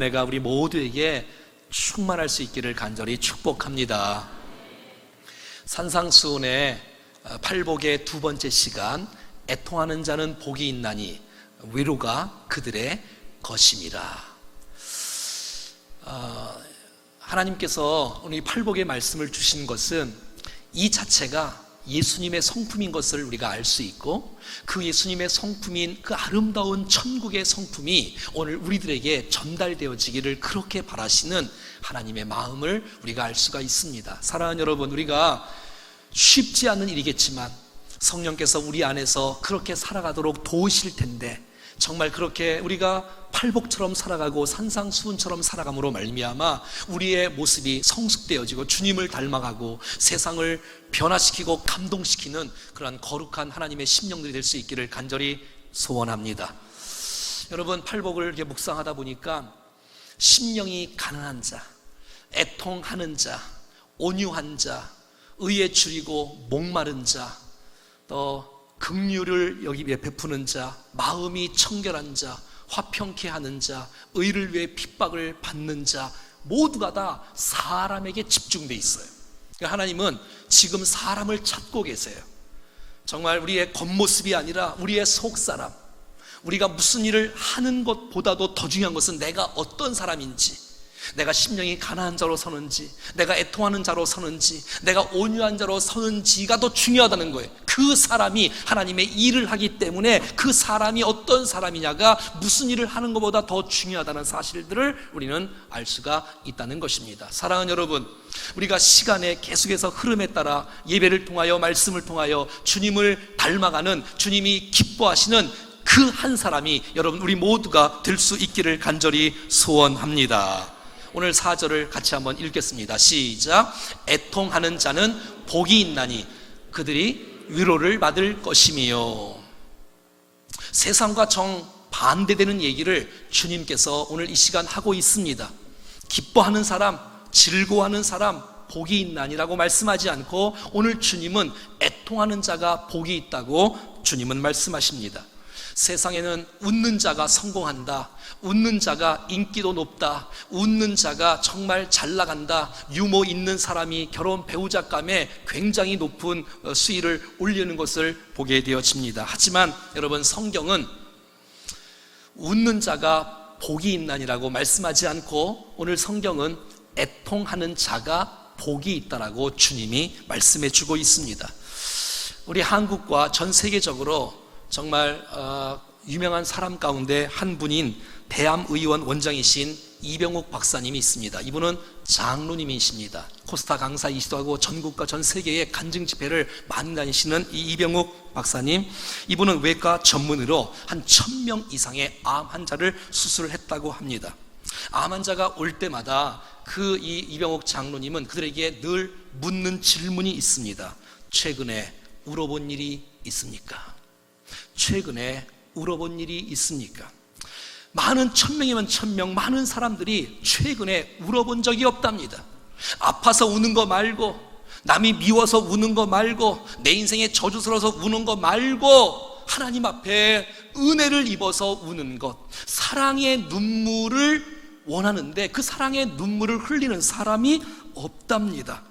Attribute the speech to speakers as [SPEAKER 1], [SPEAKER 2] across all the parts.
[SPEAKER 1] 은혜가 우리 모두에게 충만할 수 있기를 간절히 축복합니다. 산상수훈의 팔복의 두 번째 시간, 애통하는 자는 복이 있나니 위로가 그들의 것임이라. 하나님께서 오늘 이 팔복의 말씀을 주신 것은 이 자체가 예수님의 성품인 것을 우리가 알 수 있고, 그 예수님의 성품인 그 아름다운 천국의 성품이 오늘 우리들에게 전달되어지기를 그렇게 바라시는 하나님의 마음을 우리가 알 수가 있습니다. 사랑하는 여러분, 우리가 쉽지 않은 일이겠지만 성령께서 우리 안에서 그렇게 살아가도록 도우실 텐데, 정말 그렇게 우리가 팔복처럼 살아가고 산상수훈처럼 살아감으로 말미암아 우리의 모습이 성숙되어지고 주님을 닮아가고 세상을 변화시키고 감동시키는 그러한 거룩한 하나님의 심령들이 될 수 있기를 간절히 소원합니다. 여러분, 팔복을 이렇게 묵상하다 보니까 심령이 가난한 자, 애통하는 자, 온유한 자, 의에 줄이고 목마른 자, 또 긍휼을 여기 베푸는 자, 마음이 청결한 자, 화평케 하는 자, 의를 위해 핍박을 받는 자, 모두가 다 사람에게 집중되어 있어요. 하나님은 지금 사람을 찾고 계세요. 정말 우리의 겉모습이 아니라 우리의 속사람, 우리가 무슨 일을 하는 것보다도 더 중요한 것은 내가 어떤 사람인지, 내가 심령이 가난한 자로 서는지, 내가 애통하는 자로 서는지, 내가 온유한 자로 서는지가 더 중요하다는 거예요. 그 사람이 하나님의 일을 하기 때문에 그 사람이 어떤 사람이냐가 무슨 일을 하는 것보다 더 중요하다는 사실들을 우리는 알 수가 있다는 것입니다. 사랑하는 여러분, 우리가 시간의 계속해서 흐름에 따라 예배를 통하여 말씀을 통하여 주님을 닮아가는, 주님이 기뻐하시는 그 한 사람이 여러분 우리 모두가 될 수 있기를 간절히 소원합니다. 오늘 4절을 같이 한번 읽겠습니다. 시작. 애통하는 자는 복이 있나니 그들이 위로를 받을 것이며. 세상과 정반대되는 얘기를 주님께서 오늘 이 시간 하고 있습니다. 기뻐하는 사람, 즐거워하는 사람 복이 있나니라고 말씀하지 않고 오늘 주님은 애통하는 자가 복이 있다고 주님은 말씀하십니다. 세상에는 웃는 자가 성공한다, 웃는 자가 인기도 높다, 웃는 자가 정말 잘 나간다, 유머 있는 사람이 결혼 배우자감에 굉장히 높은 수위를 올리는 것을 보게 되어집니다. 하지만 여러분, 성경은 웃는 자가 복이 있나니라고 말씀하지 않고 오늘 성경은 애통하는 자가 복이 있다라고 주님이 말씀해 주고 있습니다. 우리 한국과 전 세계적으로 정말 유명한 사람 가운데 한 분인 대암의원 원장이신 이병욱 박사님이 있습니다. 이분은 장로님이십니다. 코스타 강사이시기도 하고 전국과 전 세계의 간증 집회를 많이 다니시는 이 이병욱 박사님, 이분은 외과 전문의로 한 1000명 이상의 암 환자를 수술을 했다고 합니다. 암 환자가 올 때마다 이 이병욱 장로님은 그들에게 늘 묻는 질문이 있습니다. 최근에 울어본 일이 있습니까? 최근에 울어본 일이 있습니까? 많은 1000명이면 1000명, 많은 사람들이 최근에 울어본 적이 없답니다. 아파서 우는 거 말고, 남이 미워서 우는 거 말고, 내 인생에 저주스러워서 우는 거 말고, 하나님 앞에 은혜를 입어서 우는 것, 사랑의 눈물을 원하는데 그 사랑의 눈물을 흘리는 사람이 없답니다.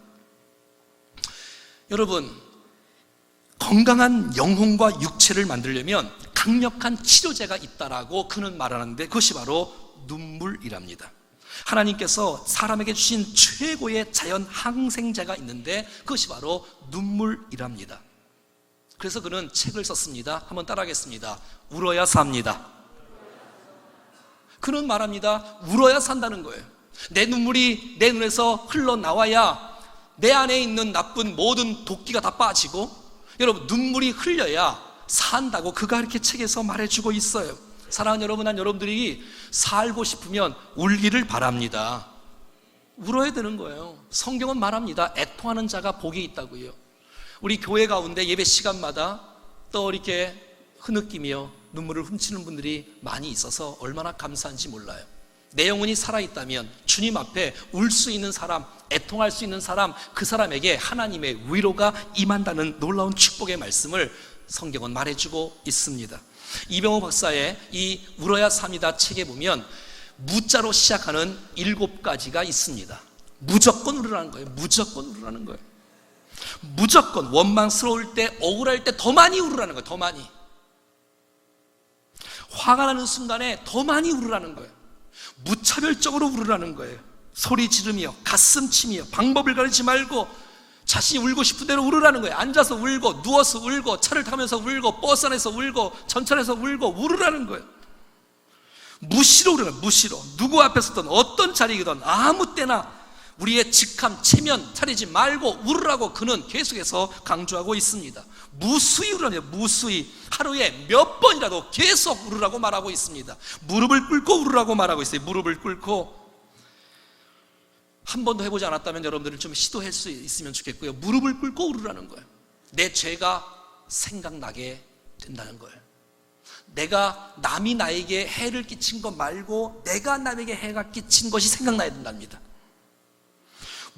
[SPEAKER 1] 여러분, 건강한 영혼과 육체를 만들려면 강력한 치료제가 있다라고 그는 말하는데 그것이 바로 눈물이랍니다. 하나님께서 사람에게 주신 최고의 자연 항생제가 있는데 그것이 바로 눈물이랍니다. 그래서 그는 책을 썼습니다. 한번 따라하겠습니다. 울어야 삽니다. 그는 말합니다. 울어야 산다는 거예요. 내 눈물이 내 눈에서 흘러나와야 내 안에 있는 나쁜 모든 도끼가 다 빠지고, 여러분, 눈물이 흘려야 산다고 그가 이렇게 책에서 말해주고 있어요. 사랑하는 여러분, 난 여러분들이 살고 싶으면 울기를 바랍니다. 울어야 되는 거예요. 성경은 말합니다. 애통하는 자가 복이 있다고요. 우리 교회 가운데 예배 시간마다 또 이렇게 흐느끼며 눈물을 훔치는 분들이 많이 있어서 얼마나 감사한지 몰라요. 내 영혼이 살아있다면 주님 앞에 울 수 있는 사람, 애통할 수 있는 사람, 그 사람에게 하나님의 위로가 임한다는 놀라운 축복의 말씀을 성경은 말해주고 있습니다. 이병호 박사의 이 울어야 삽니다 책에 보면 무자로 시작하는 7가지가 있습니다. 무조건 울으라는 거예요. 무조건 울으라는 거예요. 무조건 원망스러울 때, 억울할 때 더 많이 울으라는 거예요. 더 많이. 화가 나는 순간에 더 많이 울으라는 거예요. 무차별적으로 울으라는 거예요. 소리 지르며 가슴 치며 방법을 가리지 말고 자신이 울고 싶은 대로 울으라는 거예요. 앉아서 울고 누워서 울고 차를 타면서 울고 버스 안에서 울고 전철에서 울고 울으라는 거예요. 무시로 울으라는 거예요. 무시로. 누구 앞에서든 어떤 자리이든 아무 때나 우리의 직함, 체면 차리지 말고 울으라고 그는 계속해서 강조하고 있습니다. 무수히 울으라는 거예요. 무수히. 하루에 몇 번이라도 계속 울으라고 말하고 있습니다. 무릎을 꿇고 울으라고 말하고 있어요. 무릎을 꿇고. 한 번도 해보지 않았다면 여러분들은 좀 시도할 수 있으면 좋겠고요. 무릎을 꿇고 울으라는 거예요. 내 죄가 생각나게 된다는 거예요. 내가 남이 나에게 해를 끼친 것 말고 내가 남에게 해가 끼친 것이 생각나야 된답니다.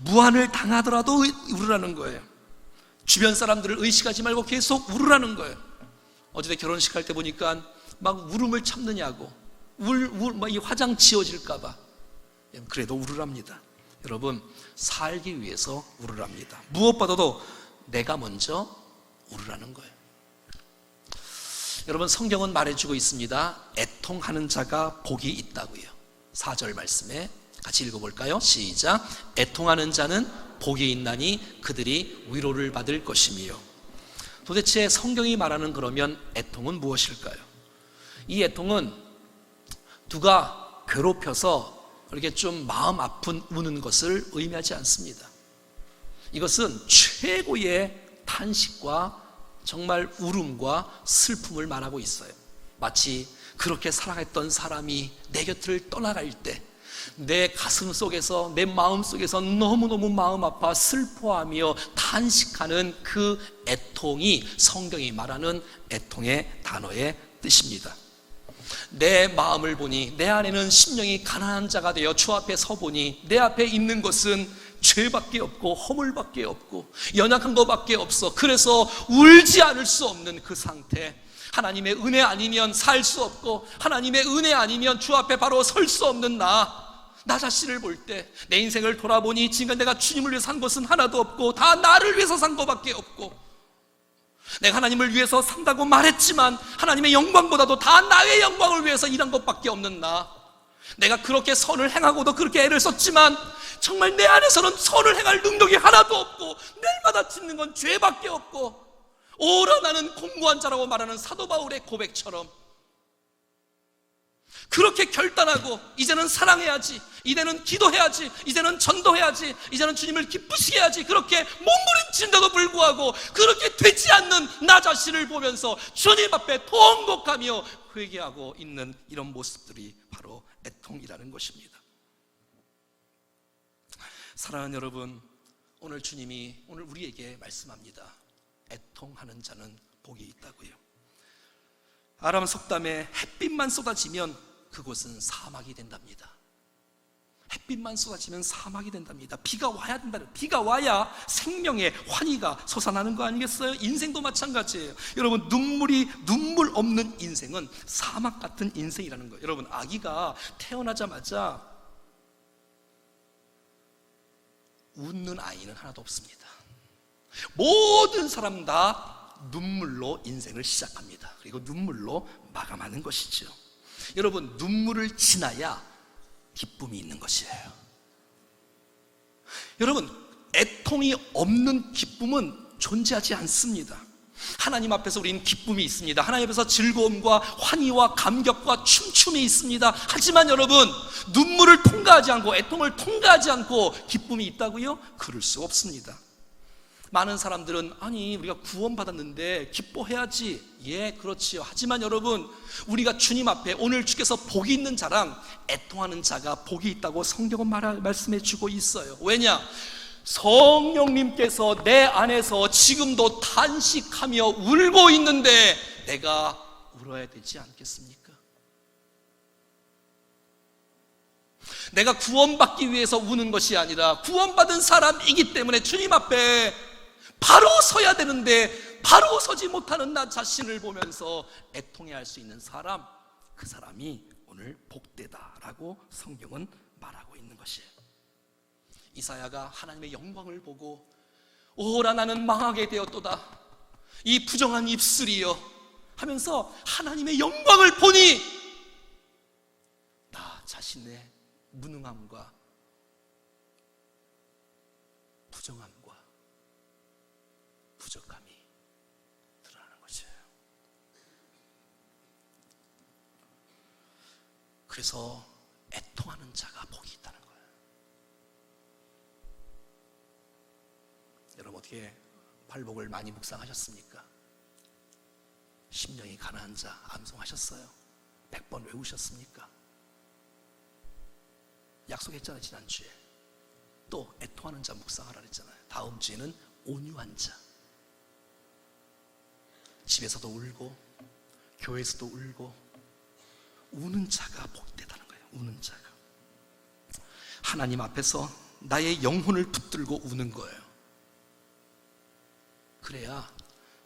[SPEAKER 1] 무한을 당하더라도 울으라는 거예요. 주변 사람들을 의식하지 말고 계속 울으라는 거예요. 어제 결혼식 할 때 보니까 막 울음을 참느냐고 이 화장 지워질까봐. 그래도 울으랍니다. 여러분, 살기 위해서 울으랍니다. 무엇보다도 내가 먼저 울으라는 거예요. 여러분, 성경은 말해주고 있습니다. 애통하는 자가 복이 있다고요. 4절 말씀에 같이 읽어볼까요? 시작. 애통하는 자는 복이 있나니 그들이 위로를 받을 것이며. 도대체 성경이 말하는 그러면 애통은 무엇일까요? 이 애통은 누가 괴롭혀서 이렇게 좀 마음 아픈 우는 것을 의미하지 않습니다. 이것은 최고의 탄식과 정말 울음과 슬픔을 말하고 있어요. 마치 그렇게 사랑했던 사람이 내 곁을 떠나갈 때 내 가슴 속에서, 내 마음 속에서 너무너무 마음 아파 슬퍼하며 탄식하는 그 애통이 성경이 말하는 애통의 단어의 뜻입니다. 내 마음을 보니 내 안에는 심령이 가난한 자가 되어 주 앞에 서보니 내 앞에 있는 것은 죄밖에 없고 허물밖에 없고 연약한 것밖에 없어. 그래서 울지 않을 수 없는 그 상태. 하나님의 은혜 아니면 살 수 없고 하나님의 은혜 아니면 주 앞에 바로 설 수 없는 나 자신을 볼 때 내 인생을 돌아보니 지금까지 내가 주님을 위해서 산 것은 하나도 없고 다 나를 위해서 산 것밖에 없고, 내가 하나님을 위해서 산다고 말했지만 하나님의 영광보다도 다 나의 영광을 위해서 일한 것밖에 없는 내가 그렇게 선을 행하고도 그렇게 애를 썼지만 정말 내 안에서는 선을 행할 능력이 하나도 없고 날마다 짓는 건 죄밖에 없고, 오라 나는 공고한 자라고 말하는 사도 바울의 고백처럼 그렇게 결단하고 이제는 사랑해야지, 이제는 기도해야지, 이제는 전도해야지, 이제는 주님을 기쁘시게 해야지, 그렇게 몸부림친다고 불구하고 그렇게 되지 않는 나 자신을 보면서 주님 앞에 통곡하며 회개하고 있는 이런 모습들이 바로 애통이라는 것입니다. 사랑하는 여러분, 오늘 주님이 오늘 우리에게 말씀합니다. 애통하는 자는 복이 있다고요. 아람 속담에 햇빛만 쏟아지면 그곳은 사막이 된답니다. 햇빛만 쏟아지면 사막이 된답니다. 비가 와야 된다. 비가 와야 생명의 환희가 솟아나는 거 아니겠어요? 인생도 마찬가지예요. 여러분, 눈물 없는 인생은 사막 같은 인생이라는 거예요. 여러분, 아기가 태어나자마자 웃는 아이는 하나도 없습니다. 모든 사람 다 눈물로 인생을 시작합니다. 그리고 눈물로 마감하는 것이죠. 여러분, 눈물을 지나야 기쁨이 있는 것이에요. 여러분, 애통이 없는 기쁨은 존재하지 않습니다. 하나님 앞에서 우리는 기쁨이 있습니다. 하나님 앞에서 즐거움과 환희와 감격과 춤춤이 있습니다. 하지만 여러분, 눈물을 통과하지 않고 애통을 통과하지 않고 기쁨이 있다고요? 그럴 수 없습니다. 많은 사람들은 아니 우리가 구원받았는데 기뻐해야지. 예, 그렇지요. 하지만 여러분, 우리가 주님 앞에 오늘 주께서 복이 있는 자랑 애통하는 자가 복이 있다고 성경은 말씀해 주고 있어요. 왜냐? 성령님께서 내 안에서 지금도 탄식하며 울고 있는데 내가 울어야 되지 않겠습니까? 내가 구원받기 위해서 우는 것이 아니라 구원받은 사람이기 때문에 주님 앞에 바로 서야 되는데 바로 서지 못하는 나 자신을 보면서 애통해 할 수 있는 사람, 그 사람이 오늘 복되다라고 성경은 말하고 있는 것이에요. 이사야가 하나님의 영광을 보고 오라 나는 망하게 되었도다, 이 부정한 입술이여 하면서 하나님의 영광을 보니 나 자신의 무능함과 부정함과 부족함이 드러나는 거죠. 그래서 애통하는 자가 복이 있다는 거예요. 여러분 어떻게 팔복을 많이 묵상하셨습니까? 심령이 가난한 자 암송하셨어요? 100번 외우셨습니까? 약속했잖아요. 지난주에 또 애통하는 자 묵상하라 그랬잖아요. 다음 주에는 온유한 자, 집에서도 울고 교회에서도 울고 우는 자가 복되다는 거예요. 우는 자가 하나님 앞에서 나의 영혼을 붙들고 우는 거예요. 그래야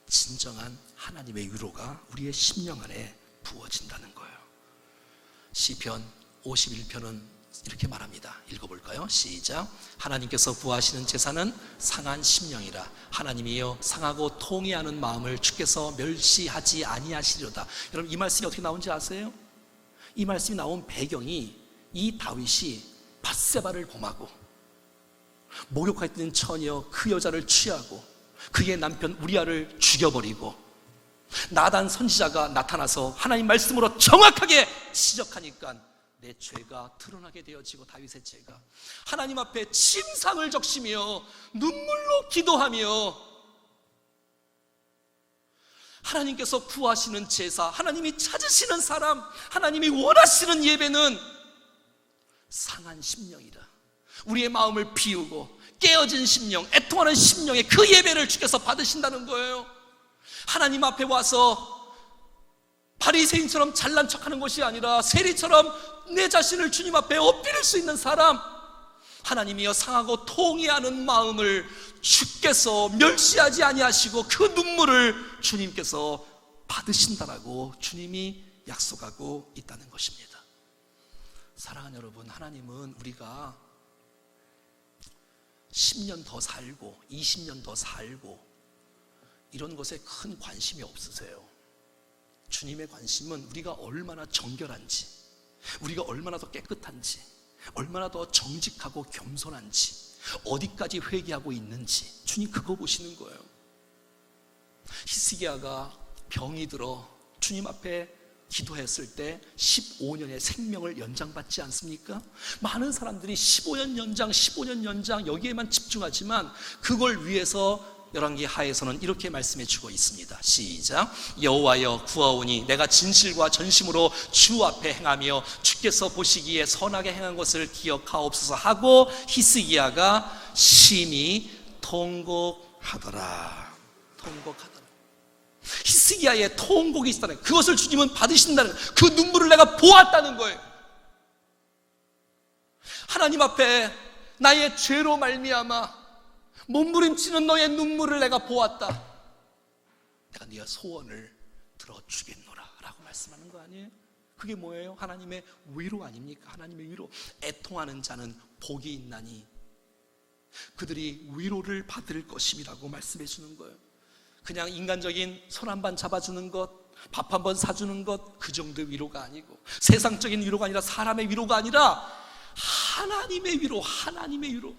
[SPEAKER 1] 진정한 하나님의 위로가 우리의 심령 안에 부어진다는 거예요. 시편 51편은 이렇게 말합니다. 읽어볼까요? 시작. 하나님께서 구하시는 제사는 상한 심령이라. 하나님이여 상하고 통회하는 마음을 주께서 멸시하지 아니하시려다. 여러분 이 말씀이 어떻게 나온지 아세요? 이 말씀이 나온 배경이 이 다윗이 밧세바를 범하고 목욕했던 처녀 그 여자를 취하고 그의 남편 우리아를 죽여버리고 나단 선지자가 나타나서 하나님 말씀으로 정확하게 지적하니까 내 죄가 드러나게 되어지고 다윗의 죄가 하나님 앞에 침상을 적시며 눈물로 기도하며 하나님께서 구하시는 제사, 하나님이 찾으시는 사람, 하나님이 원하시는 예배는 상한 심령이라. 우리의 마음을 비우고 깨어진 심령, 애통하는 심령의 그 예배를 주께서 받으신다는 거예요. 하나님 앞에 와서 바리새인처럼 잘난 척하는 것이 아니라 세리처럼 내 자신을 주님 앞에 엎드릴 수 있는 사람, 하나님이여 상하고 통회하는 마음을 주께서 멸시하지 아니하시고 그 눈물을 주님께서 받으신다라고 주님이 약속하고 있다는 것입니다. 사랑하는 여러분, 하나님은 우리가 10년 더 살고 20년 더 살고 이런 것에 큰 관심이 없으세요. 주님의 관심은 우리가 얼마나 정결한지, 우리가 얼마나 더 깨끗한지, 얼마나 더 정직하고 겸손한지, 어디까지 회개하고 있는지 주님 그거 보시는 거예요. 히스기야가 병이 들어 주님 앞에 기도했을 때 15년의 생명을 연장받지 않습니까? 많은 사람들이 15년 연장, 15년 연장 여기에만 집중하지만 그걸 위해서 열왕기 하에서는 이렇게 말씀해 주고 있습니다. 시작. 여호와여 구하오니 내가 진실과 전심으로 주 앞에 행하며 주께서 보시기에 선하게 행한 것을 기억하옵소서 하고 히스기야가 심히 통곡하더라. 통곡하더라. 히스기야의 통곡이 있다는, 그것을 주님은 받으신다는, 그 눈물을 내가 보았다는 거예요. 하나님 앞에 나의 죄로 말미암아 몸부림치는 너의 눈물을 내가 보았다. 내가 네가 소원을 들어주겠노라 라고 말씀하는 거 아니에요? 그게 뭐예요? 하나님의 위로 아닙니까? 하나님의 위로. 애통하는 자는 복이 있나니 그들이 위로를 받을 것임이라고 말씀해 주는 거예요. 그냥 인간적인 손 한 번 잡아주는 것, 밥 한 번 사주는 것, 그 정도의 위로가 아니고, 세상적인 위로가 아니라, 사람의 위로가 아니라 하나님의 위로, 하나님의 위로.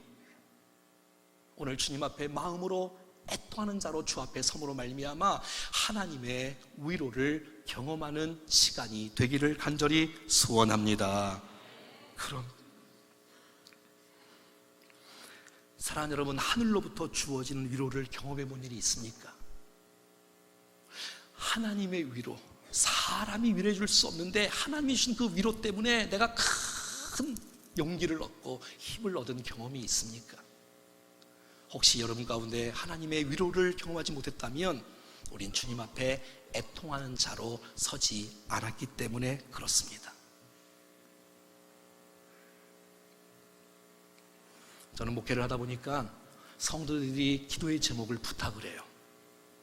[SPEAKER 1] 오늘 주님 앞에 마음으로 애통하는 자로 주 앞에 섬으로 말미암아 하나님의 위로를 경험하는 시간이 되기를 간절히 소원합니다. 그럼 사랑하는 여러분, 하늘로부터 주어지는 위로를 경험해 본 일이 있습니까? 하나님의 위로, 사람이 위로해 줄 수 없는데 하나님이 주신 그 위로 때문에 내가 큰 용기를 얻고 힘을 얻은 경험이 있습니까? 혹시 여러분 가운데 하나님의 위로를 경험하지 못했다면 우린 주님 앞에 애통하는 자로 서지 않았기 때문에 그렇습니다. 저는 목회를 하다 보니까 성도들이 기도의 제목을 부탁을 해요.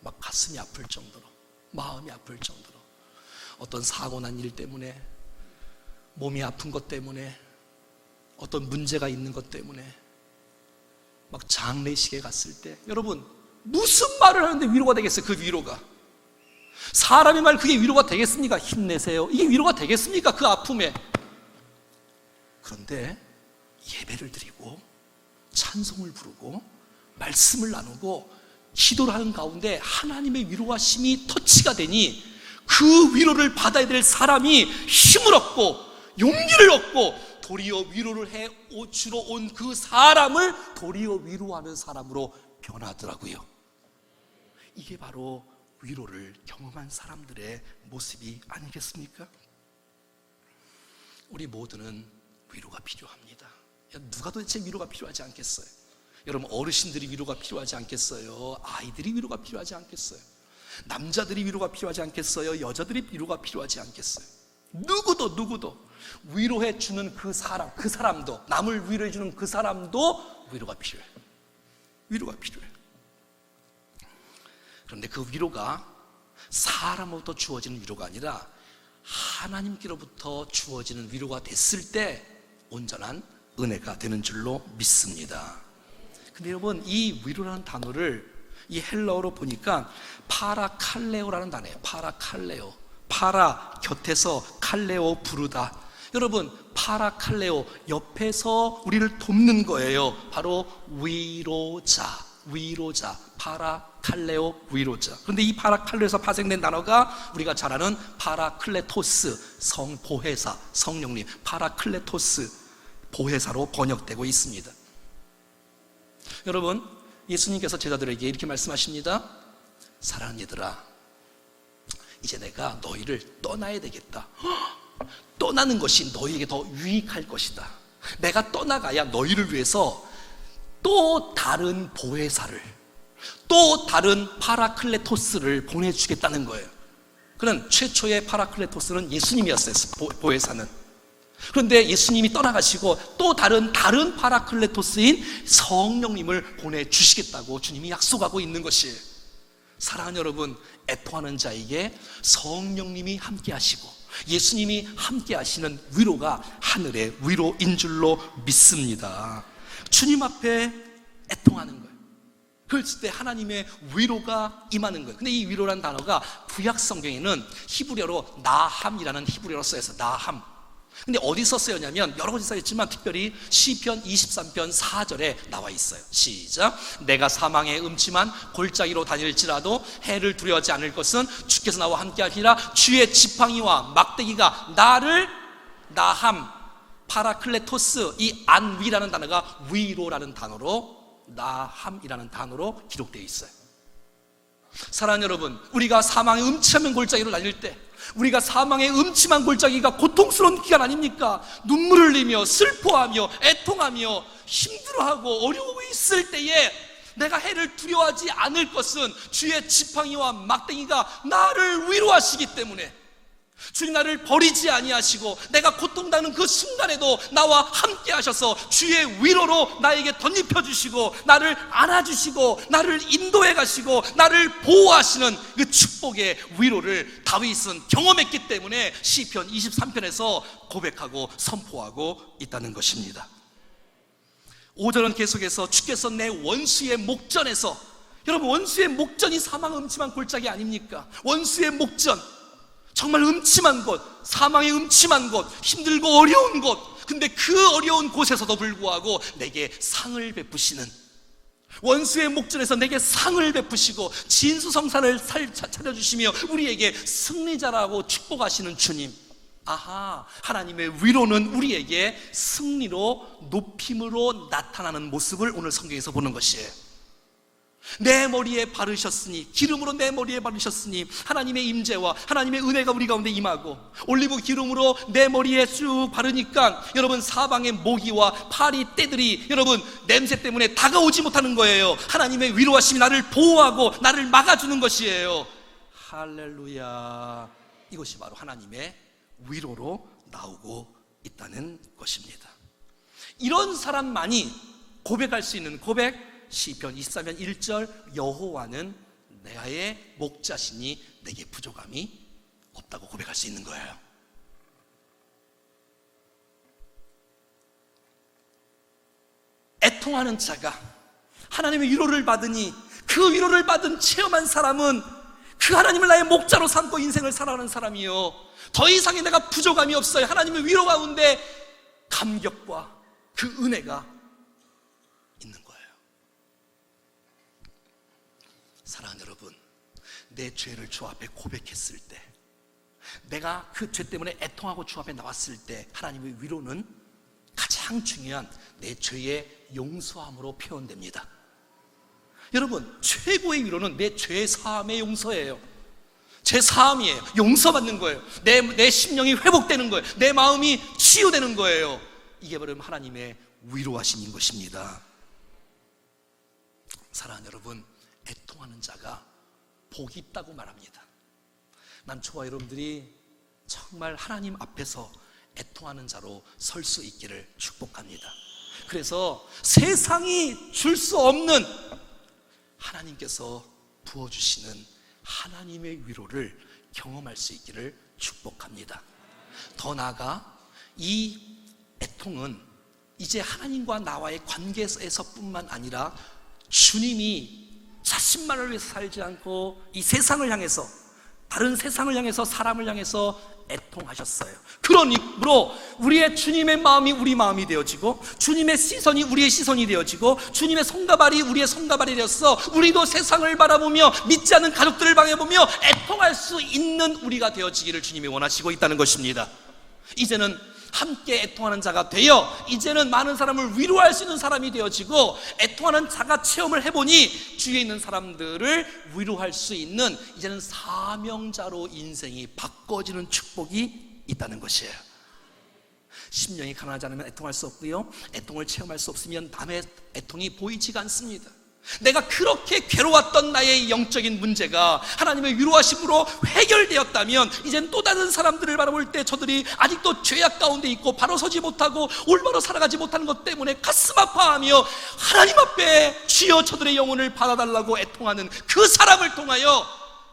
[SPEAKER 1] 막 가슴이 아플 정도로, 마음이 아플 정도로, 어떤 사고 난 일 때문에 몸이 아픈 것 때문에, 어떤 문제가 있는 것 때문에 막 장례식에 갔을 때 여러분 무슨 말을 하는데 위로가 되겠어요? 그 위로가 사람의 말, 그게 위로가 되겠습니까? 힘내세요, 이게 위로가 되겠습니까? 그 아픔에. 그런데 예배를 드리고 찬송을 부르고 말씀을 나누고 기도를 하는 가운데 하나님의 위로하심이 터치가 되니 그 위로를 받아야 될 사람이 힘을 얻고 용기를 얻고 도리어 위로를 해 주러 온 그 사람을 도리어 위로하는 사람으로 변하더라고요. 이게 바로 위로를 경험한 사람들의 모습이 아니겠습니까? 우리 모두는 위로가 필요합니다. 누가 도대체 위로가 필요하지 않겠어요? 여러분, 어르신들이 위로가 필요하지 않겠어요? 아이들이 위로가 필요하지 않겠어요? 남자들이 위로가 필요하지 않겠어요? 여자들이 위로가 필요하지 않겠어요? 누구도 위로해 주는 그 사람도, 남을 위로해 주는 그 사람도 위로가 필요해요. 위로가 필요해요. 그런데 그 위로가 사람으로부터 주어지는 위로가 아니라 하나님께로부터 주어지는 위로가 됐을 때 온전한 은혜가 되는 줄로 믿습니다. 근데 여러분, 이 위로라는 단어를 이 헬라어로 보니까 파라칼레오라는 단어예요. 파라칼레오. 파라 곁에서, 칼레오 부르다. 여러분, 파라칼레오 옆에서 우리를 돕는 거예요. 바로 위로자. 파라칼레오, 위로자. 그런데 이 파라칼레오에서 파생된 단어가 우리가 잘 아는 파라클레토스, 보혜사, 성령님, 파라클레토스, 보혜사로 번역되고 있습니다. 여러분, 예수님께서 제자들에게 이렇게 말씀하십니다. 사랑하는 얘들아, 이제 내가 너희를 떠나야 되겠다. 떠나는 것이 너희에게 더 유익할 것이다. 내가 떠나가야 너희를 위해서 또 다른 보혜사를, 또 다른 파라클레토스를 보내주겠다는 거예요. 그는 최초의 파라클레토스는 예수님이었어요. 보혜사는. 그런데 예수님이 떠나가시고 또 다른 파라클레토스인 성령님을 보내주시겠다고 주님이 약속하고 있는 것이에요. 사랑하는 여러분, 애통하는 자에게 성령님이 함께 하시고 예수님이 함께 하시는 위로가 하늘의 위로인 줄로 믿습니다. 주님 앞에 애통하는 거예요. 그랬을 때 하나님의 위로가 임하는 거예요. 근데 이 위로라는 단어가 구약 성경에는 히브리어로 나함이라는 히브리어로 써있어요. 나함. 근데 어디서 쓰였냐면 여러 곳에 써있지만 특별히 시편 23편 4절에 나와 있어요. 시작. 내가 사망의 음침한 골짜기로 다닐지라도 해를 두려워하지 않을 것은 주께서 나와 함께 하시리라. 주의 지팡이와 막대기가 나를, 나함, 파라클레토스, 이 안위라는 단어가 위로라는 단어로, 나함이라는 단어로 기록되어 있어요. 사랑하는 여러분, 우리가 사망의 음침한 골짜기로 다닐 때, 우리가 사망의 음침한 골짜기가 고통스러운 기간 아닙니까? 눈물을 흘리며 슬퍼하며 애통하며 힘들어하고 어려워 있을 때에 내가 해를 두려워하지 않을 것은 주의 지팡이와 막대기가 나를 위로하시기 때문에, 주님 나를 버리지 아니하시고 내가 고통당하는 그 순간에도 나와 함께 하셔서 주의 위로로 나에게 덧입혀 주시고 나를 안아주시고 나를 인도해 가시고 나를 보호하시는 그 축복의 위로를 다윗은 경험했기 때문에 시편 23편에서 고백하고 선포하고 있다는 것입니다. 5절은 계속해서 주께서 내 원수의 목전에서, 여러분, 원수의 목전이 사망 음침한 골짜기 아닙니까? 원수의 목전, 정말 음침한 곳, 사망의 음침한 곳, 힘들고 어려운 곳, 근데 그 어려운 곳에서도 불구하고 내게 상을 베푸시는, 원수의 목전에서 내게 상을 베푸시고 진수성찬을 차려주시며 우리에게 승리자라고 축복하시는 주님. 아하, 하나님의 위로는 우리에게 승리로, 높임으로 나타나는 모습을 오늘 성경에서 보는 것이에요. 내 머리에 바르셨으니, 기름으로 내 머리에 바르셨으니 하나님의 임재와 하나님의 은혜가 우리 가운데 임하고, 올리브 기름으로 내 머리에 쭉 바르니까 여러분 사방의 모기와 파리 떼들이 여러분 냄새 때문에 다가오지 못하는 거예요. 하나님의 위로하심이 나를 보호하고 나를 막아주는 것이에요. 할렐루야. 이것이 바로 하나님의 위로로 나오고 있다는 것입니다. 이런 사람만이 고백할 수 있는 고백, 시편 23편 1절, 여호와는 나의 목자시니 내게 부족함이 없다고 고백할 수 있는 거예요. 애통하는 자가 하나님의 위로를 받으니 그 위로를 받은 체험한 사람은 그 하나님을 나의 목자로 삼고 인생을 살아가는 사람이요, 더 이상의 내가 부족함이 없어요. 하나님의 위로 가운데 감격과 그 은혜가 있는 거예요. 사랑하는 여러분, 내 죄를 주 앞에 고백했을 때, 내가 그 죄 때문에 애통하고 주 앞에 나왔을 때 하나님의 위로는 가장 중요한 내 죄의 용서함으로 표현됩니다. 여러분, 최고의 위로는 내 죄 사함의 용서예요. 죄 사함이에요. 용서받는 거예요. 내 심령이 회복되는 거예요. 내 마음이 치유되는 거예요. 이게 바로 하나님의 위로하심인 것입니다. 사랑하는 여러분, 애통하는 자가 복이 있다고 말합니다. 난 저와 여러분들이 정말 하나님 앞에서 애통하는 자로 설 수 있기를 축복합니다. 그래서 세상이 줄 수 없는 하나님께서 부어주시는 하나님의 위로를 경험할 수 있기를 축복합니다. 더 나아가 이 애통은 이제 하나님과 나와의 관계에서뿐만 아니라 주님이 자신만을 위해서 살지 않고 이 세상을 향해서, 다른 세상을 향해서, 사람을 향해서 애통하셨어요. 그러므로 우리의 주님의 마음이 우리 마음이 되어지고, 주님의 시선이 우리의 시선이 되어지고, 주님의 손가발이 우리의 손가발이 되어서 우리도 세상을 바라보며 믿지 않는 가족들을 바라보며 애통할 수 있는 우리가 되어지기를 주님이 원하시고 있다는 것입니다. 이제는 함께 애통하는 자가 되어 이제는 많은 사람을 위로할 수 있는 사람이 되어지고, 애통하는 자가 체험을 해보니 주위에 있는 사람들을 위로할 수 있는 이제는 사명자로 인생이 바꿔지는 축복이 있다는 것이에요. 심령이 가난하지 않으면 애통할 수 없고요, 애통을 체험할 수 없으면 남의 애통이 보이지가 않습니다. 내가 그렇게 괴로웠던 나의 영적인 문제가 하나님의 위로하심으로 해결되었다면, 이젠 또 다른 사람들을 바라볼 때 저들이 아직도 죄악 가운데 있고 바로 서지 못하고 올바로 살아가지 못하는 것 때문에 가슴 아파하며 하나님 앞에 주여 저들의 영혼을 받아달라고 애통하는 그 사람을 통하여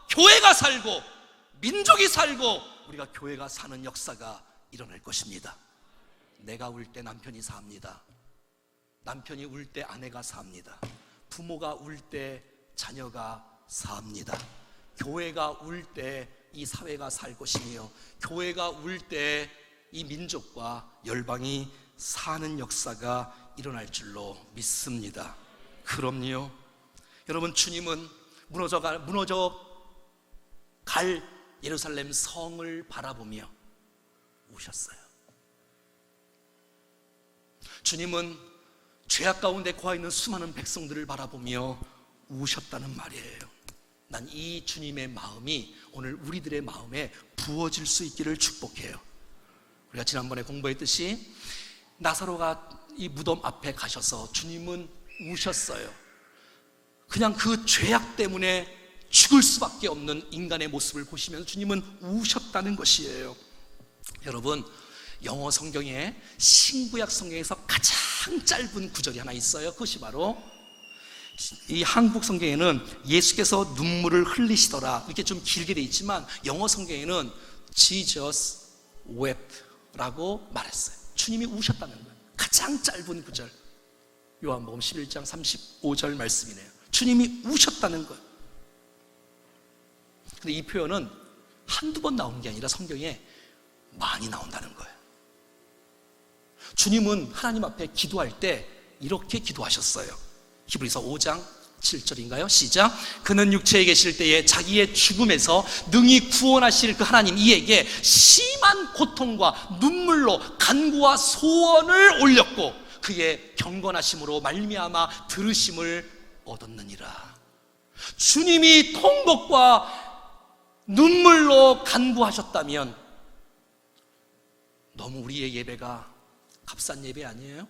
[SPEAKER 1] 교회가 살고 민족이 살고 우리가 교회가 사는 역사가 일어날 것입니다. 내가 울 때 남편이 삽니다. 남편이 울 때 아내가 삽니다. 부모가 울 때 자녀가 삽니다. 교회가 울 때 이 사회가 살 것이며, 교회가 울 때 이 민족과 열방이 사는 역사가 일어날 줄로 믿습니다. 그럼요. 여러분, 주님은 무너져 갈 예루살렘 성을 바라보며 우셨어요. 주님은 죄악 가운데 고아있는 수많은 백성들을 바라보며 우셨다는 말이에요. 난 이 주님의 마음이 오늘 우리들의 마음에 부어질 수 있기를 축복해요. 우리가 지난번에 공부했듯이 나사로가 이 무덤 앞에 가셔서 주님은 우셨어요. 그냥 그 죄악 때문에 죽을 수밖에 없는 인간의 모습을 보시면서 주님은 우셨다는 것이에요. 여러분, 영어 성경에 신구약 성경에서 가장 짧은 구절이 하나 있어요. 그것이 바로, 이 한국 성경에는 예수께서 눈물을 흘리시더라 이렇게 좀 길게 돼 있지만, 영어 성경에는 Jesus wept 라고 말했어요. 주님이 우셨다는 거예요. 가장 짧은 구절, 요한복음 11장 35절 말씀이네요. 주님이 우셨다는 거예요. 근데 이 표현은 한두 번 나온 게 아니라 성경에 많이 나온다는 거예요. 주님은 하나님 앞에 기도할 때 이렇게 기도하셨어요. 히브리서 5장 7절인가요? 시작. 그는 육체에 계실 때에 자기의 죽음에서 능히 구원하실 그 하나님 이에게 심한 고통과 눈물로 간구와 소원을 올렸고 그의 경건하심으로 말미암아 들으심을 얻었느니라. 주님이 통곡과 눈물로 간구하셨다면 너무 우리의 예배가 값싼 예배 아니에요?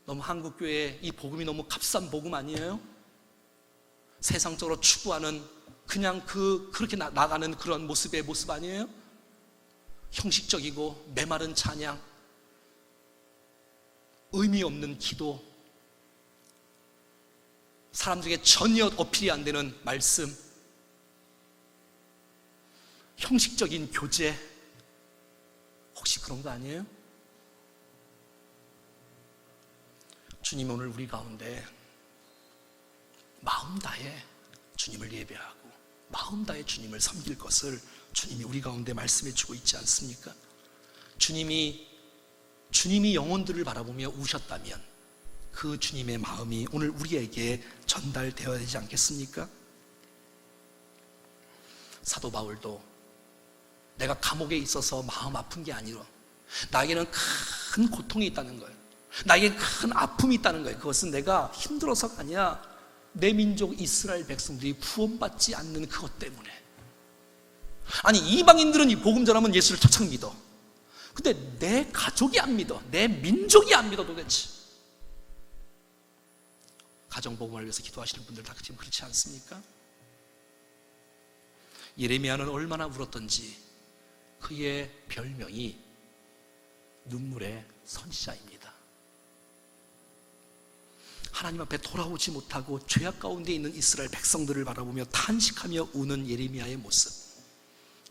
[SPEAKER 1] 너무 한국교회 이 복음이 너무 값싼 복음 아니에요? 세상적으로 추구하는 그냥 그렇게 나가는 그런 모습의 모습 아니에요? 형식적이고 메마른 찬양, 의미 없는 기도, 사람들에게 전혀 어필이 안 되는 말씀, 형식적인 교제, 혹시 그런 거 아니에요? 주님 오늘 우리 가운데 마음 다해 주님을 예배하고 마음 다해 주님을 섬길 것을 주님이 우리 가운데 말씀해 주고 있지 않습니까? 주님이 영혼들을 바라보며 우셨다면 그 주님의 마음이 오늘 우리에게 전달되어야 되지 않겠습니까? 사도 바울도 내가 감옥에 있어서 마음 아픈 게 아니라 나에게는 큰 고통이 있다는 거예요. 나에게 큰 아픔이 있다는 거예요. 그것은 내가 힘들어서가 아니라 내 민족 이스라엘 백성들이 구원받지 않는 그것 때문에. 아니, 이방인들은 이 복음 전하면 예수를 척척 믿어. 근데 내 가족이 안 믿어. 내 민족이 안 믿어 도대체. 가정복음을 위해서 기도하시는 분들 다 지금 그렇지 않습니까? 예레미야는 얼마나 울었던지 그의 별명이 눈물의 선지자입니다. 하나님 앞에 돌아오지 못하고 죄악 가운데 있는 이스라엘 백성들을 바라보며 탄식하며 우는 예레미야의 모습.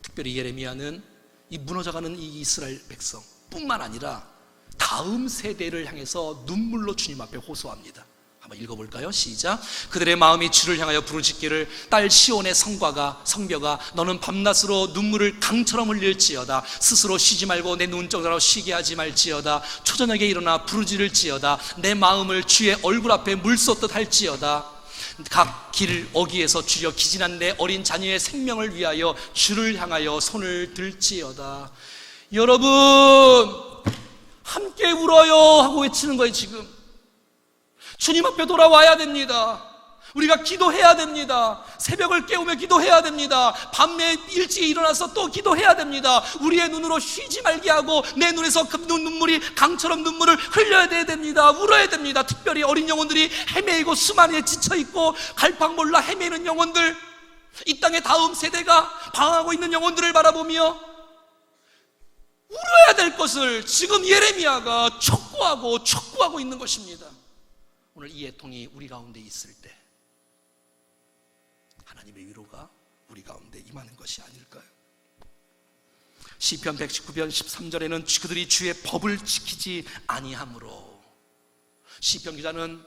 [SPEAKER 1] 특별히 예레미야는 이 무너져가는 이 이스라엘 백성 뿐만 아니라 다음 세대를 향해서 눈물로 주님 앞에 호소합니다. 한번 읽어볼까요? 시작. 그들의 마음이 주를 향하여 부르짖기를 딸 시온의 성벽아 너는 밤낮으로 눈물을 강처럼 흘릴지어다. 스스로 쉬지 말고 내 눈동자로 쉬게 하지 말지어다. 초저녁에 일어나 부르짖을지어다. 내 마음을 주의 얼굴 앞에 물 쏟듯 할지어다. 각 길 어귀에서 주여 기진한 내 어린 자녀의 생명을 위하여 주를 향하여 손을 들지어다. 여러분 함께 울어요 하고 외치는 거예요. 지금 주님 앞에 돌아와야 됩니다. 우리가 기도해야 됩니다. 새벽을 깨우며 기도해야 됩니다. 밤에 일찍 일어나서 또 기도해야 됩니다. 우리의 눈으로 쉬지 말게 하고 내 눈에서 그 눈물이 강처럼 눈물을 흘려야 됩니다. 울어야 됩니다. 특별히 어린 영혼들이 헤매이고 수많이 지쳐있고 갈팡 몰라 헤매는 영혼들, 이 땅의 다음 세대가 방황하고 있는 영혼들을 바라보며 울어야 될 것을 지금 예레미야가 촉구하고 있는 것입니다. 오늘 이 애통이 우리 가운데 있을 때 하나님의 위로가 우리 가운데 임하는 것이 아닐까요? 시편 119편 13절에는 그들이 주의 법을 지키지 아니하므로, 시편 기자는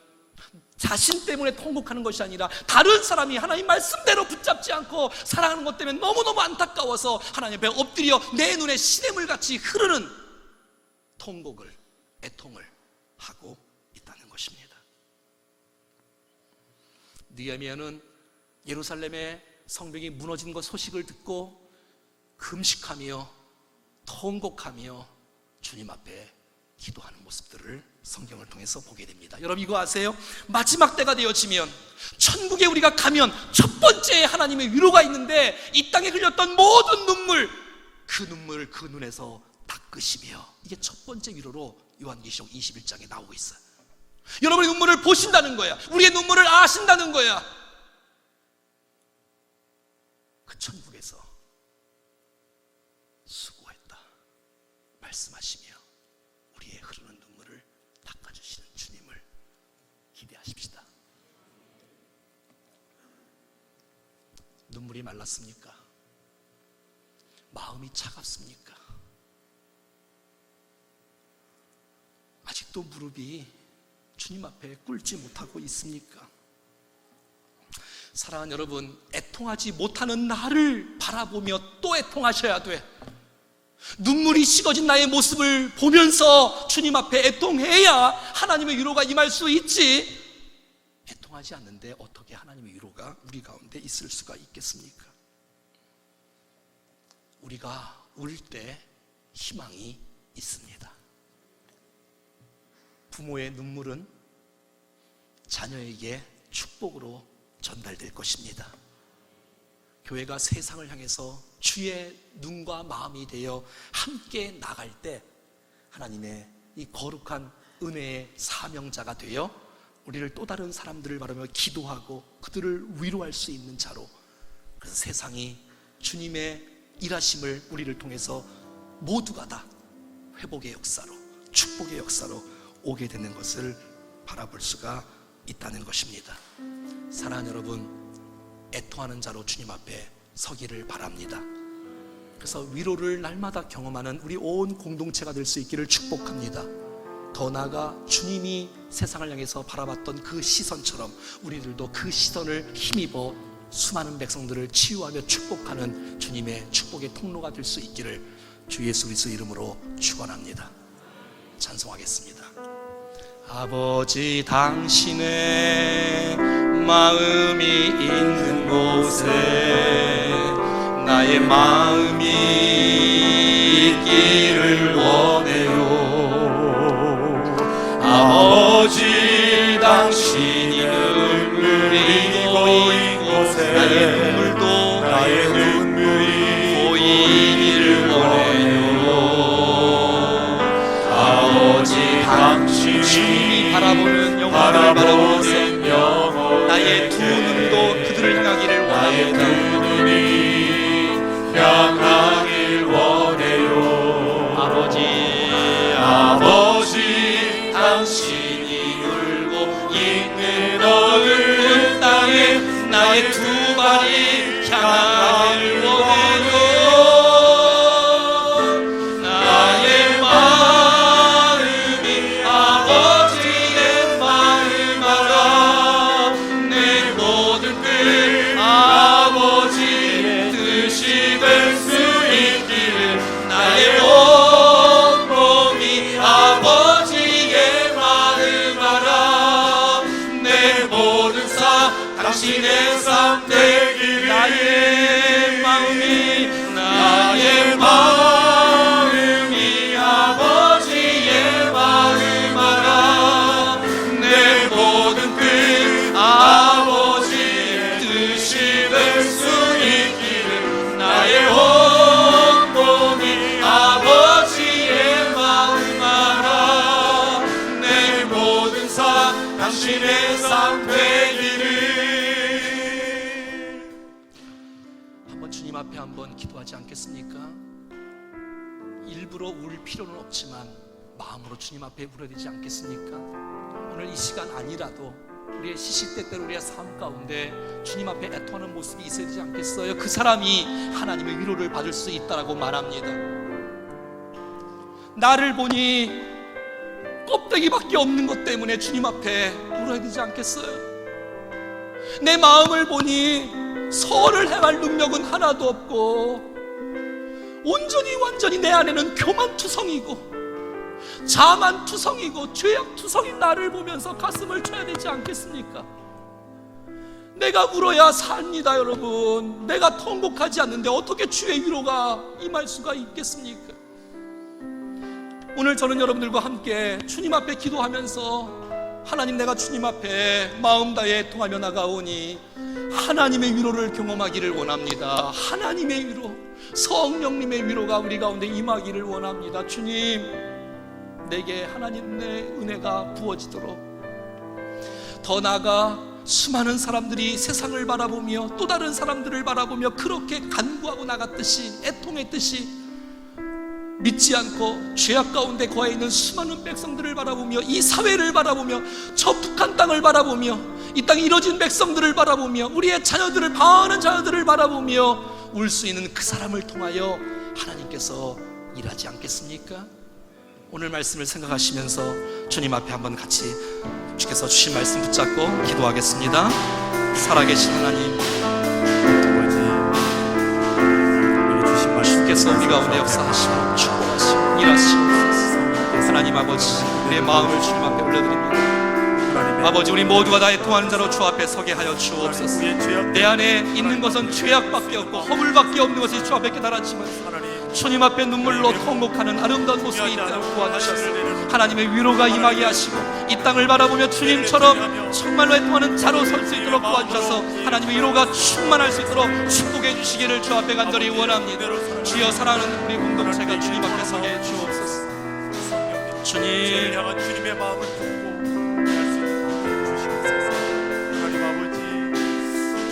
[SPEAKER 1] 자신 때문에 통곡하는 것이 아니라 다른 사람이 하나님 말씀대로 붙잡지 않고 살아가는 것 때문에 너무너무 안타까워서 하나님 앞에 엎드려 내 눈에 시냇물같이 흐르는 통곡을, 애통을 하고 있다는 것입니다. 느헤미야는 예루살렘의 성벽이 무너진 것 소식을 듣고 금식하며 통곡하며 주님 앞에 기도하는 모습들을 성경을 통해서 보게 됩니다. 여러분 이거 아세요? 마지막 때가 되어지면 천국에 우리가 가면 첫 번째 하나님의 위로가 있는데 이 땅에 흘렸던 모든 눈물, 그 눈물을 그 눈에서 닦으시며, 이게 첫 번째 위로로 요한계시록 21장에 나오고 있어요. 여러분의 눈물을 보신다는 거야. 우리의 눈물을 아신다는 거야. 그 천국에서 수고했다 말씀하시며 우리의 흐르는 눈물을 닦아주시는 주님을 기대하십시다. 눈물이 말랐습니까? 마음이 차갑습니까? 아직도 무릎이 주님 앞에 꿇지 못하고 있습니까? 사랑하는 여러분, 애통하지 못하는 나를 바라보며 또 애통하셔야 돼. 눈물이 식어진 나의 모습을 보면서 주님 앞에 애통해야 하나님의 위로가 임할 수 있지. 애통하지 않는데 어떻게 하나님의 위로가 우리 가운데 있을 수가 있겠습니까? 우리가 울 때 희망이 있습니다. 부모의 눈물은 자녀에게 축복으로 전달될 것입니다. 교회가 세상을 향해서 주의 눈과 마음이 되어 함께 나갈 때 하나님의 이 거룩한 은혜의 사명자가 되어 우리를 또 다른 사람들을 바라보며 기도하고 그들을 위로할 수 있는 자로, 그래서 세상이 주님의 일하심을 우리를 통해서 모두가 다 회복의 역사로, 축복의 역사로 오게 되는 것을 바라볼 수가 있다는 것입니다. 사랑하는 여러분, 애통하는 자로 주님 앞에 서기를 바랍니다. 그래서 위로를 날마다 경험하는 우리 온 공동체가 될 수 있기를 축복합니다. 더 나아가 주님이 세상을 향해서 바라봤던 그 시선처럼 우리들도 그 시선을 힘입어 수많은 백성들을 치유하며 축복하는 주님의 축복의 통로가 될 수 있기를 주 예수 그리스도 이름으로 축원합니다. 찬송하겠습니다. 아버지, 당신의 마음이 있는 곳에 나의 마음이 있기를 원해요. 아버지, 당신이 눈물이 고인 곳에 나의 눈물이 보이기를 원해요. 아버지, 당신이 바라보는 영광을 바라보면서 나의 두 눈도 그들을 향하기를 원해요.
[SPEAKER 2] 향하길 원해요. 아버지, 당신이 울고 있는 어느 땅에 나의 두 발이 향하길 원해요. 나의 마음이 아버지의 마음 알아. 내 모든 뜻 아버지의 뜻이 될 수 있기를 나의 온 몸이 아버지의 마음 알아. 내 모든 삶 당신의 삶 되기를 나의 마음이 아버지의 마음 알아. 내 모든 뜻 아버지의 뜻이 될 수 있기를 나의 온 몸이 아버지의 마음 알아. 내 모든 삶 당신의 삶 되기를.
[SPEAKER 1] 한번 주님 앞에 한번 기도하지 않겠습니까? 일부러 울 필요는 없지만 마음으로 주님 앞에 울어야 되지 않겠습니까? 오늘 이 시간 아니라도 우리의 시시때때로 우리의 삶 가운데 주님 앞에 애통하는 모습이 있어야 되지 않겠어요? 그 사람이 하나님의 위로를 받을 수 있다라고 말합니다. 나를 보니 껍데기밖에 없는 것 때문에 주님 앞에 울어야 되지 않겠어요? 내 마음을 보니 선을 행할 능력은 하나도 없고 온전히 완전히 내 안에는 교만투성이고 자만투성이고 죄악투성인 나를 보면서 가슴을 쳐야 되지 않겠습니까? 내가 울어야 삽니다. 여러분, 내가 통곡하지 않는데 어떻게 주의 위로가 임할 수가 있겠습니까? 오늘 저는 여러분들과 함께 주님 앞에 기도하면서 하나님, 내가 주님 앞에 마음 다해 통하며 나가오니 하나님의 위로를 경험하기를 원합니다. 하나님의 위로, 성령님의 위로가 우리 가운데 임하기를 원합니다. 주님, 내게 하나님의 은혜가 부어지도록, 더 나아가 수많은 사람들이 세상을 바라보며 또 다른 사람들을 바라보며 그렇게 간구하고 나갔듯이, 애통했듯이 믿지 않고 죄악 가운데 거해 있는 수많은 백성들을 바라보며, 이 사회를 바라보며, 저 북한 땅을 바라보며, 이 땅에 이뤄진 백성들을 바라보며, 우리의 자녀들을, 많은 자녀들을 바라보며 울 수 있는 그 사람을 통하여 하나님께서 일하지 않겠습니까? 오늘 말씀을 생각하시면서 주님 앞에 한번 같이 주께서 주신 말씀 붙잡고 기도하겠습니다. 살아계신 하나님, 주께서 우리 가운데 역사하시고 축복하시고 일하시옵소서. 하나님 아버지, 우리의 마음을 주님 앞에 올려드립니다. 아버지, 우리 모두가 다 애통하는 자로 주 앞에 서게 하여 주옵소서. 내 안에 있는 것은 죄악밖에 없고 허물밖에 없는 것이 주 앞에 깨달았지만 주님 앞에 눈물로 통곡하는 아름다운 모습이 있도록 도와주셔서 하나님의 위로가 임하게 하시고, 이 땅을 바라보며 주님처럼 정말로 애통하는 자로 설 수 있도록 도와주셔서 하나님의 위로가 충만할 수 있도록 축복해 주시기를 주 앞에 간절히 원합니다. 주여, 사랑하는 우리 공동체가 주님 앞에 서게 해 주옵소서. 주님,
[SPEAKER 2] 향한 주님의 마음을 품고 할 수 있게 주시옵소서. 하나님 아버지,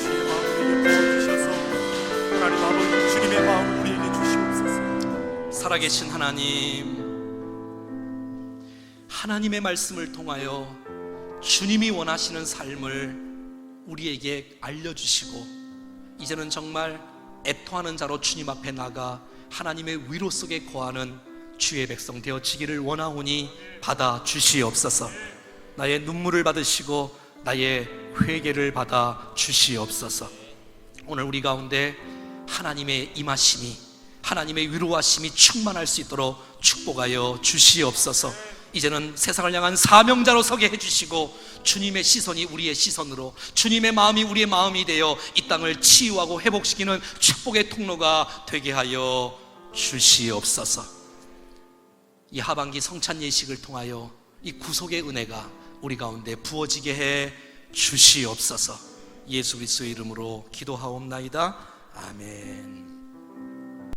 [SPEAKER 2] 주의 마음을 우리에게 부어주셔서 하나님 아버지, 주님의 마음을 우리에게 주시옵소서.
[SPEAKER 1] 살아계신 하나님, 하나님의 말씀을 통하여 주님이 원하시는 삶을 우리에게 알려주시고, 이제는 정말 애통하는 자로 주님 앞에 나가 하나님의 위로 속에 거하는 주의 백성 되어지기를 원하오니 받아 주시옵소서. 나의 눈물을 받으시고 나의 회개를 받아 주시옵소서. 오늘 우리 가운데 하나님의 임하심이, 하나님의 위로하심이 충만할 수 있도록 축복하여 주시옵소서. 이제는 세상을 향한 사명자로 서게 해주시고 주님의 시선이 우리의 시선으로, 주님의 마음이 우리의 마음이 되어 이 땅을 치유하고 회복시키는 축복의 통로가 되게 하여 주시옵소서. 이 하반기 성찬 예식을 통하여 이 구속의 은혜가 우리 가운데 부어지게 해 주시옵소서. 예수 그리스도의 이름으로 기도하옵나이다. 아멘.